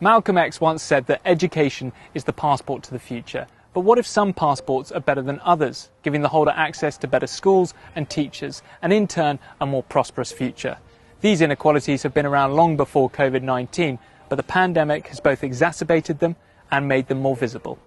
Malcolm X once said that education is the passport to the future. But what if some passports are better than others, giving the holder access to better schools and teachers, and in turn, a more prosperous future? These inequalities have been around long before COVID-19, but the pandemic has both exacerbated them and made them more visible.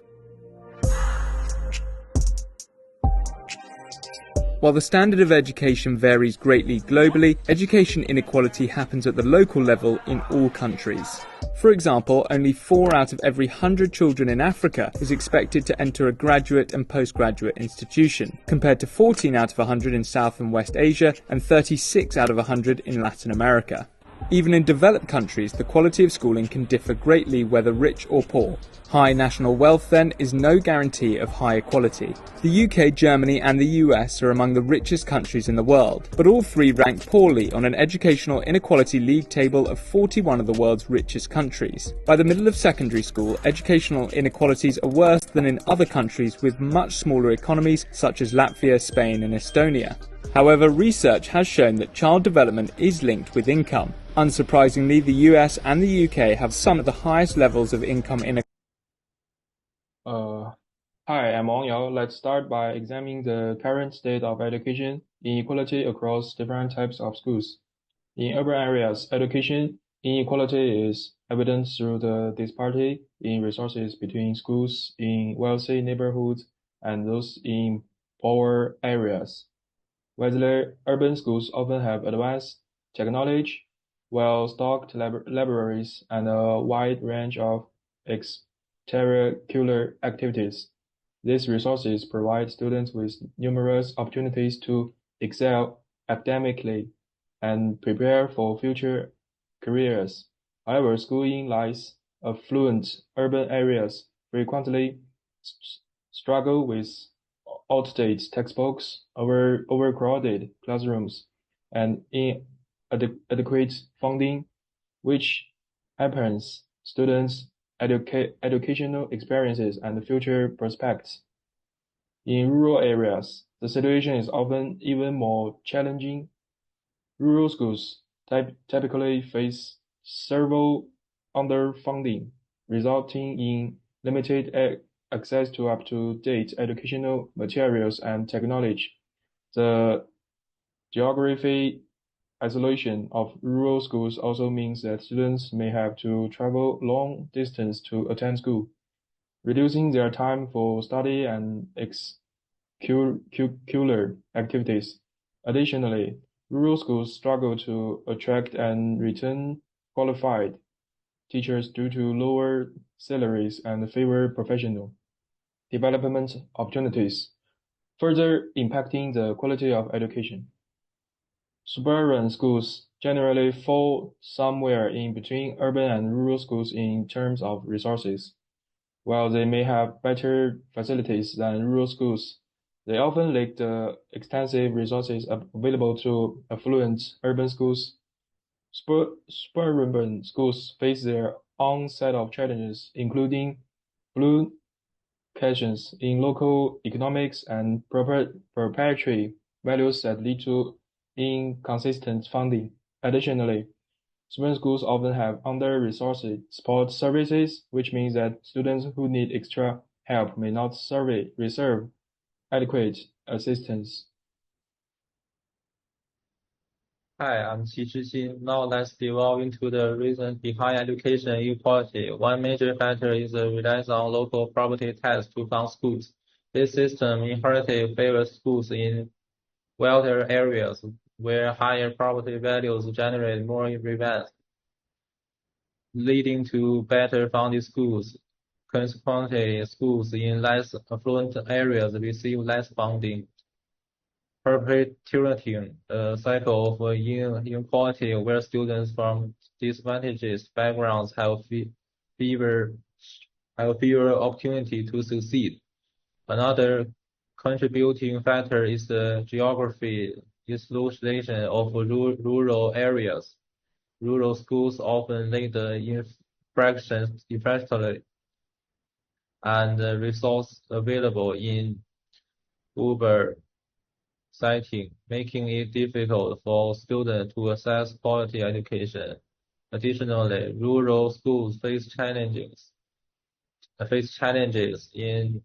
While the standard of education varies greatly globally, education inequality happens at the local level in all countries. For example, only 4 out of every 100 children in Africa is expected to enter a graduate and postgraduate institution, compared to 14 out of 100 in South and West Asia and 36 out of 100 in Latin America. Even in developed countries, the quality of schooling can differ greatly whether rich or poor. High national wealth, then, is no guarantee of high equality. The UK, Germany and the US are among the richest countries in the world, but all three rank poorly on an educational inequality league table of 41 of the world's richest countries. By the middle of secondary school, educational inequalities are worse than in other countries with much smaller economies such as Latvia, Spain and Estonia. However, research has shown that child development is linked with income. Unsurprisingly, the US and the UK have some of the highest levels of income inequality. Hi, I'm Wang Yao. Let's start by examining the current state of education inequality across different types of schools. In urban areas, education inequality is evident through the disparity in resources between schools in wealthy neighborhoods and those in poorer areas. While urban schools often have advanced technology, well-stocked libraries, and a wide range of extracurricular activities. These resources provide students with numerous opportunities to excel academically and prepare for future careers. However, schooling in affluent urban areas frequently struggle with outdated textbooks, overcrowded classrooms, and inadequate funding, which hampers students' educational experiences and future prospects. In rural areas, the situation is often even more challenging. Rural schools typically face several underfunding, resulting in limited access to up-to-date educational materials and technology. The geography isolation of rural schools also means that students may have to travel long distance to attend school, reducing their time for study and extracurricular activities. Additionally, rural schools struggle to attract and retain qualified teachers due to lower salaries and fewer professional development opportunities, further impacting the quality of education. Suburban schools generally fall somewhere in between urban and rural schools in terms of resources. While they may have better facilities than rural schools, they often lack the extensive resources available to affluent urban schools. Suburban schools face their own set of challenges, including fluctuations in local economics and proprietary values that lead to inconsistent funding. Additionally, suburban schools often have under-resourced support services, which means that students who need extra help may not receive adequate assistance. Hi, I'm Qi Zhixin. Now let's delve into the reasons behind education inequality. One major factor is the reliance on local property tax to fund schools. This system inherently favors schools in wealthier areas where higher property values generate more revenue, leading to better funded schools. Consequently, schools in less affluent areas receive less funding, perpetuating a cycle of inequality where students from disadvantaged backgrounds have fewer opportunity to succeed. Another contributing factor is the geography isolation of rural areas. Rural schools often lack the infrastructure and resource available in urban setting, making it difficult for students to access quality education. Additionally, rural schools face challenges in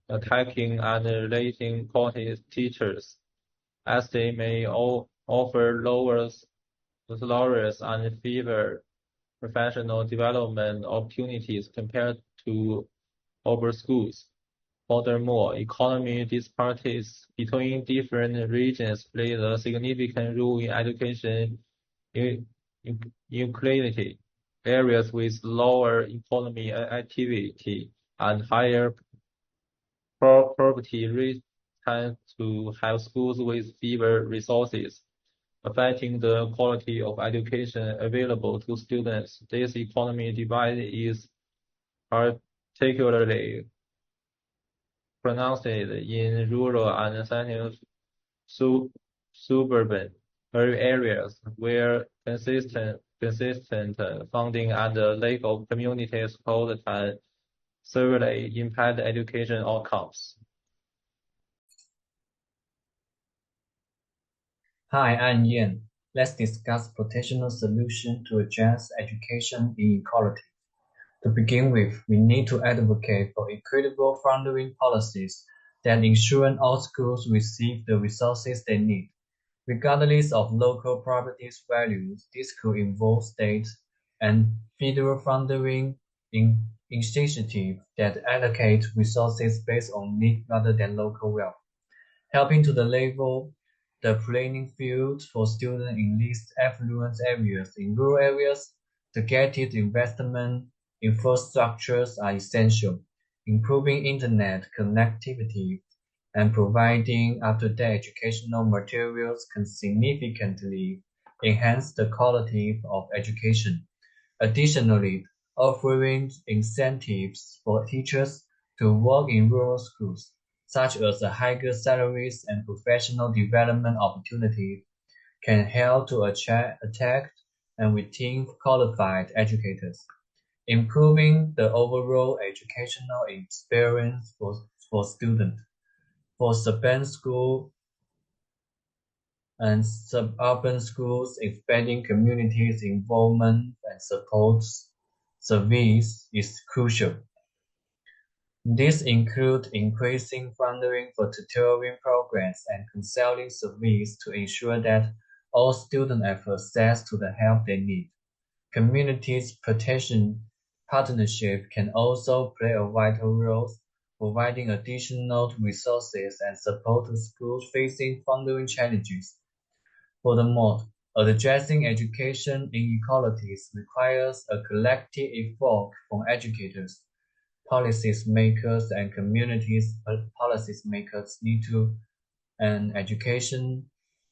attacking and relating quality teachers, as they may offer lower salaries and fewer professional development opportunities compared to other schools. Furthermore, economy disparities between different regions play a significant role in education inequality. Areas with lower economic activity and higher poverty rates tend to have schools with fewer resources, affecting the quality of education available to students. This economic divide is particularly pronounced in rural and suburban areas where consistent funding and the lack of community support can severely impact education outcomes. Hi, I'm Yan. Let's discuss potential solutions to address education inequality. To begin with, we need to advocate for equitable funding policies that ensure all schools receive the resources they need. Regardless of local properties values, this could involve state and federal funding initiatives that allocate resources based on need rather than local wealth, helping to level the playing field for students in least affluent areas. In rural areas, targeted investment infrastructures are essential. Improving internet connectivity and providing up-to-date educational materials can significantly enhance the quality of education. Additionally, offering incentives for teachers to work in rural schools, such as higher salaries and professional development opportunities, can help to attract and retain qualified educators, improving the overall educational experience for students. For suburban schools, expanding communities' involvement and support service is crucial. This includes increasing funding for tutoring programs and counseling services to ensure that all students have access to the help they need. Communities protection partnership can also play a vital role, providing additional resources and support to schools facing funding challenges. Furthermore, addressing education inequalities requires a collective effort from educators, policymakers, and communities. Policymakers need to an education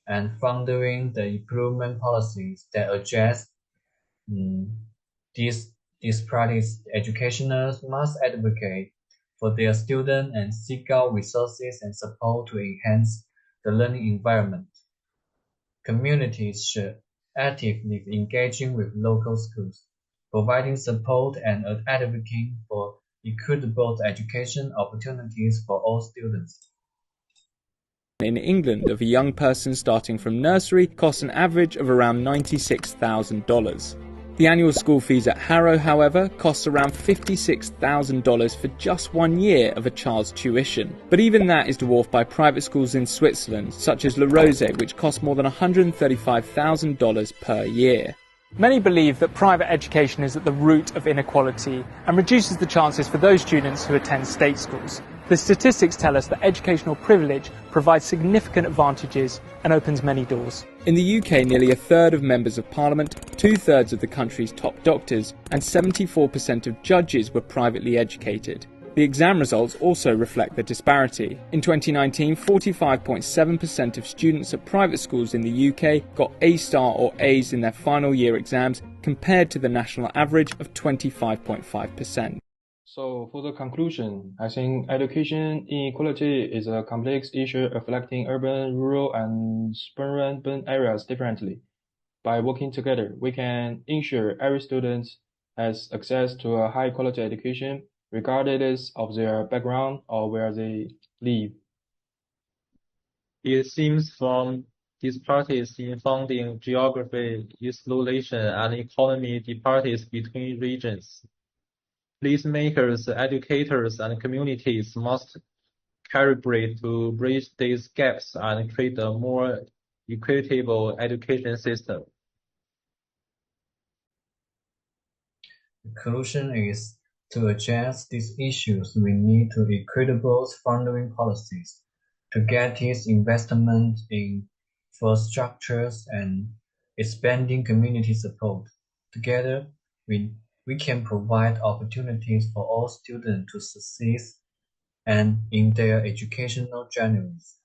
and funding the improvement policies that address these disparities. Educationers must advocate for their students and seek out resources and support to enhance the learning environment. Communities should actively engaging with local schools, providing support and advocating for equitable education opportunities for all students. In England, of a young person starting from nursery costs an average of around $96,000. The annual school fees at Harrow, however, costs around $56,000 for just 1 year of a child's tuition. But even that is dwarfed by private schools in Switzerland, such as La Rose, which cost more than $135,000 per year. Many believe that private education is at the root of inequality and reduces the chances for those students who attend state schools. The statistics tell us that educational privilege provides significant advantages and opens many doors. In the UK, nearly a third of members of parliament, 2/3 of the country's top doctors, and 74% of judges were privately educated. The exam results also reflect the disparity. In 2019, 45.7% of students at private schools in the UK got A star or A's in their final year exams, compared to the national average of 25.5%. So for the conclusion, I think education inequality is a complex issue affecting urban, rural, and suburban areas differently. By working together, we can ensure every student has access to a high-quality education, regardless of their background or where they live. It seems from disparities in funding, geography, isolation, and economy disparities between regions. Policymakers, educators, and communities must calibrate to bridge these gaps and create a more equitable education system. The conclusion is, to address these issues, we need to equitable funding policies, targeted investment in infrastructures, and expanding community support. Together, we can provide opportunities for all students to succeed and in their educational journeys.